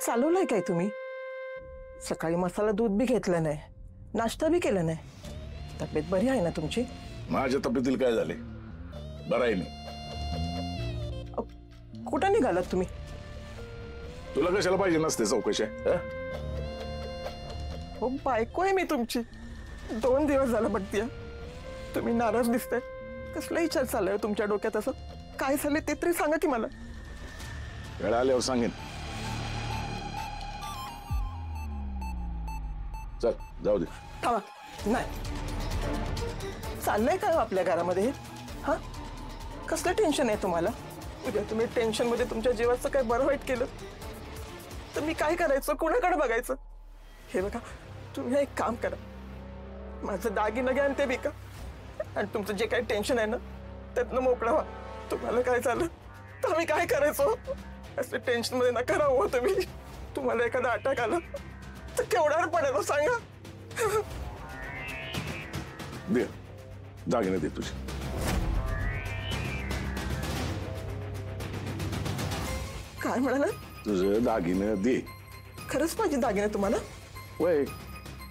चालवलंय काय तुम्ही? सकाळी मसाला दूध बी घेतलं नाही, नाश्ता बी केला नाही. तब्येत बरी आहे ना तुमची? माझ्या तब्येतीला काय झाले? बरं आहे मी. कुठं निघालात तुम्ही? तुला कशाला पाहिजे नसते चौकशी? हो, बायको आहे मी तुमची. 2 दिवस झालं बघतीय. तुम्ही नाराज दिसताय. कसला विचार चाललाय तुमच्या डोक्यात? असं काय झालं ते तरी सांगा की मला. वेळ आल्यावर सांगेन. चल जाऊ दे. थांबा. नाही, चाललंय काय आपल्या घरामध्ये? हा, कसलं टेन्शन आहे तुम्हाला? उद्या तुम्ही टेन्शन मध्ये तुमच्या जीवाचं काय बरं वाईट केलं तर मी काय करायचं? कोणाकडे बघायचं? हे बघा, तुम्ही एक काम करा, माझं दागिनं घ्या आणि ते विका, आणि तुमचं जे काही टेन्शन आहे ना त्यातनं मोकळा व्हा. तुम्हाला काय झालं तर आम्ही काय करायचो? असं टेन्शन मध्ये नका राहू तुम्ही. तुम्हाला एखादा अटॅक आला तर केवढ्यावर पडेल सांगा. दे दागिने दे तुझे. काय म्हणाला? तुझं दागिने दे. खरंच पाहिजे दागिने तुम्हाला? वय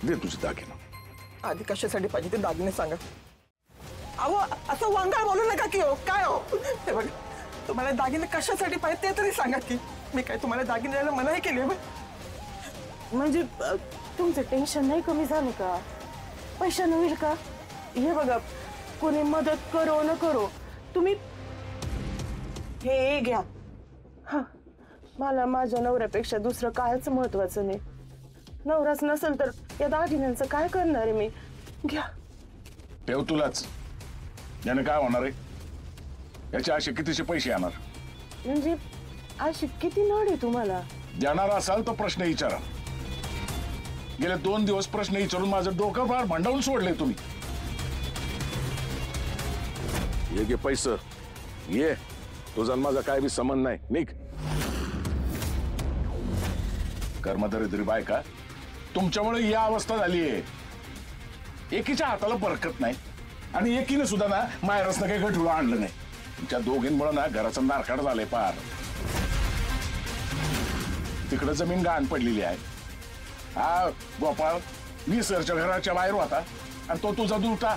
दे तुझे दागिने. आधी कशासाठी पाहिजे ते दागिने सांगा. अहो, असं वांगाळ बोलू नका की. हो काय हो? हे बघा, तुम्हाला दागिने कशासाठी पाहिजे ते तरी सांगा की. मी काय तुम्हाला दागिने द्यायला मनाई केली आहे? म्हणजे तुमचं टेन्शन नाही कमी झालं का? पैशानं होईल का? हे बघा, कोणी मदत करो न करो, तुम्ही हे घ्या. हा, मला माझ्या नवऱ्यापेक्षा दुसरं कायच महत्वाचं नाही. नवराच नसेल तर या दागिन्यांचं काय करणार आहे मी? घ्या. ठेव तुलाच. याने काय होणार आहे? याचे असे कितीचे पैसे येणार? म्हणजे अशी किती नड आहे तुम्हाला? देणार असाल तर प्रश्न विचारा. गेले 2 दिवस प्रश्न विचारून माझं डोकं फार भांडावून सोडले तुम्ही. ये घे पैसे. ये, तुझा माझा काय बी संबंध नाही. निघ. कर्मदरिद्री बायका, तुमच्यामुळे ही अवस्था झाली आहे. एकीच्या हाताला बरकत नाही आणि एकीने सुद्धा ना मायरसनं काही गठुळं आणलं नाही. तुमच्या दोघींमुळे ना घराचं नारकाट झालंय पार. तिकडे जमीन गहाण पडलेली आहे. हा गोपाळ 20 वर्षाच्या घराच्या बाहेर होता आणि तो तुझा दुटा.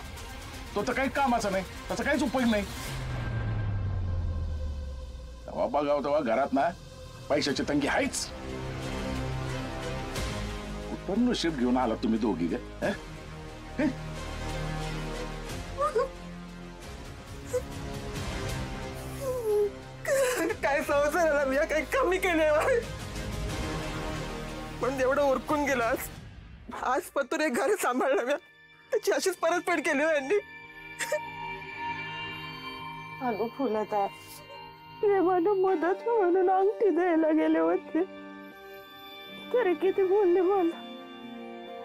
तो तर काही कामाचा नाही, त्याचा काहीच उपयोग नाही. तेव्हा बघाव तेव्हा घरात ना पैशाची तंगी आहेच. पण नशीब घेऊन आला तुम्ही दोघी ग. काय संसाराला मी काही कमी केले? पण एवढं उरकून गेला. आज पतूर एक घर सांभाळलं म्या, त्याची अशीच परतफेड केली यांनी. अगं फुलता, प्रेमानं मदत म्हणून अंगठी द्यायला गेले होते, तरी किती बोलले मला.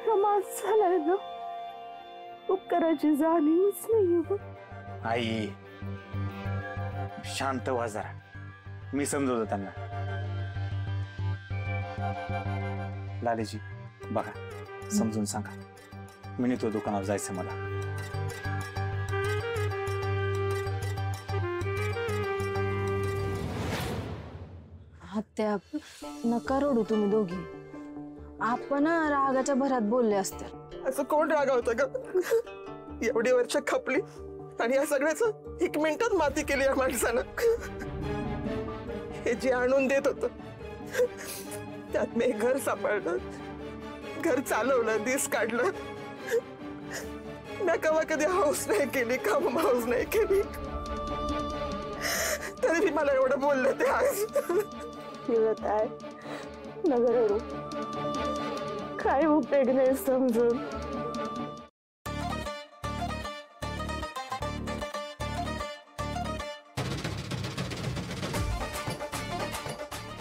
समाज झालाय ना, उपकाराची जाणीवच नाहीये. आई शांत व्हा जरा, मी समजवतो त्यांना. लालीजी बघा, समजून सांगा. मी नेतो दुकानावर जायचं मला. आत्या, नका रडू तुम्ही दोघी. आपण रागाच्या भरात बोलले असते. असं कोण रागावतं ग? एवढी वर्ष खपली आणि या सगळ्याचं 1 मिनिटात माती केली या माणसानं. हे जे आणून देत होत त्यात मी घर सांभाळलं, घर चालवलं, दिस काढलं. मी कवा कधी हाऊस नाही केली, काम हाऊस नाही केली, तरी मला एवढं बोललं ते आज. फिरत आहे नगर रडू, काय उपयोग नाही समजून.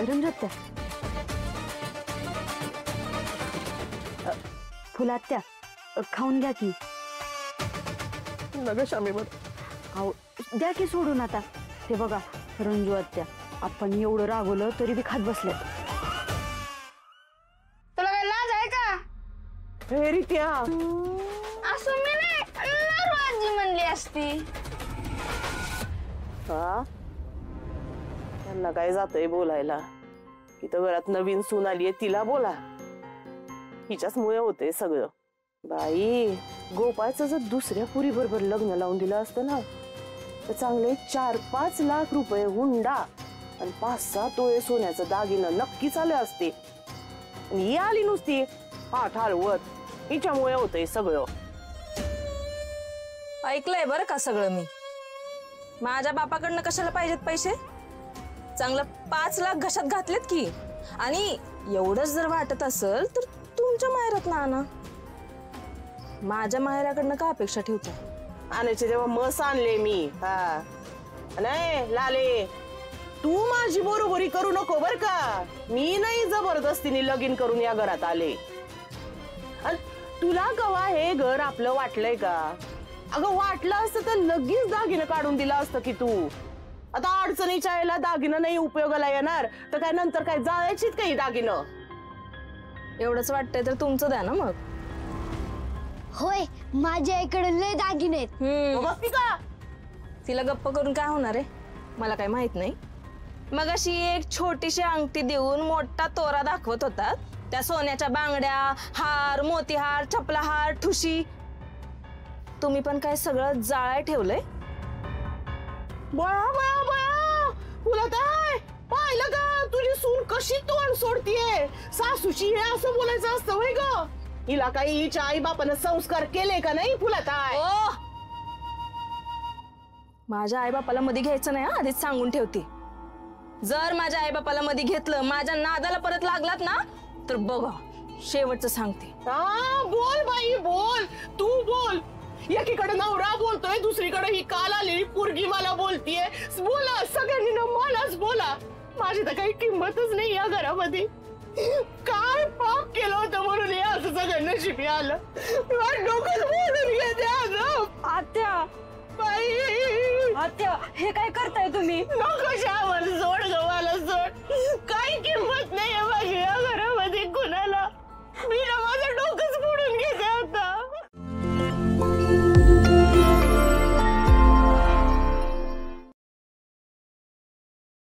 रंगत्या, फुलात्या, खाऊन घ्या की. नग शामीवर अहो द्या की सोडून आता. ते बघा रंजू आत्या, आपण एवढं रागवलं तरी बी खात बसले. तुला काय लाज आहे का? हे रित्या, असं मी नाही आजी म्हणली असती. हा त्यांना काय जातंय बोलायला. इथं घरात नवीन सून आलीये तिला बोला. हिच्याच मुळे होते सगळं. बाई गोपाळचं जर दुसऱ्या पुरी बरोबर लग्न लावून दिलं असतं ना तर चांगले 4-5 लाख रुपये हुंडा आणि 5-6 तोळे सोन्याचं दागिनं नक्कीच आले असते. आणि ही आली नुसती पाठ हलवत. हिच्यामुळे होतंय सगळं. ऐकलंय बरं का सगळं मी. माझ्या बापाकडनं कशाला पाहिजेत पैसे? चांगलं 5 लाख घशात घातलेत की. आणि एवढंच जर वाटत असेल तर तुमच्या माहेरात ना आणा. माझ्या माहेराकडनं का अपेक्षा ठेवताय? आणायचे जेव्हा मस आणले मी. हा नाही लाले, तू माझी बरोबरी करू नको बर का. मी नाही जबरदस्तीने लगीन करून या घरात आले. अन तुला कवा हे घर आपलं वाटलंय का? अगं वाटलं असतं तर लगेच दागिनं काढून दिलं असतं की तू. आता अडचणीच्या वेळेला दागिनं नाही उपयोगाला येणार तर काय नंतर काय जायचीत काही दागिनं? एवढंच वाटतंय तर तुमचं द्या ना मग. होय माझ्या इकडे लय दागिने आहेत. बघती का? तिला गप्प करून काय होणार आहे मला काही माहित नाही. मग अशी एक छोटीशी अंगठी देऊन मोठा तोरा दाखवत होतात. त्या सोन्याच्या बांगड्या, हार, मोतीहार, चपलाहार, ठुशी. तुम्ही पण काय सगळं जाळाय ठेवलंय? बळा बळा बळा तुला काय पाहिलं का? तुझी सून कशी तोंड सोडतीये. सासूची हे असं बोलायचं असतं होय ग? हिला काही हिच्या आई बापानं संस्कार केले का नाही तुला काय? ओ माझ्या आईबापाला मध्ये घ्यायचं नाही. आधीच सांगून ठेवते. जर माझ्या आईबापाला मध्ये घेतलं, माझ्या नादाला परत लागलात ना तर बघा शेवटचं सांगते. हा बोल बाई बोल. तू बोल. एकीकडे नवरा बोलतोय, दुसरीकडे ही काल आलेली पोरगी मला बोलतीये. बोला सगळ्यांनी ना मलाच बोला. माझी तर काही किंमतच नाही या घरामध्ये. काय पाप केलं होतं म्हणून हे असं सगळं नशिबी आलं. डोकं बोलून घेते अगं. आत्या बाई आत्या हे काय करताय तुम्ही? नको शावर